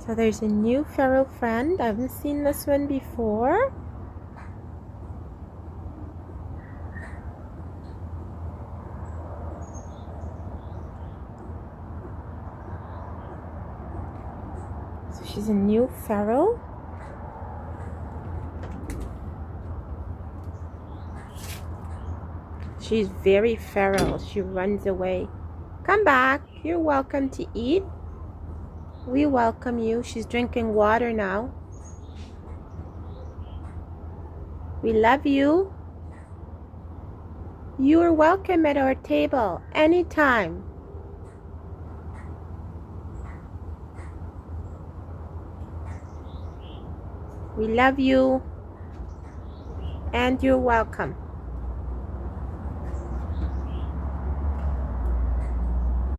So there's a new feral friend. I haven't seen this one before. So she's a new feral. She's very feral. She runs away. Come back. You're welcome to eat. We welcome you. She's drinking water now. We love you. You are welcome at our table anytime. We love you and you're welcome.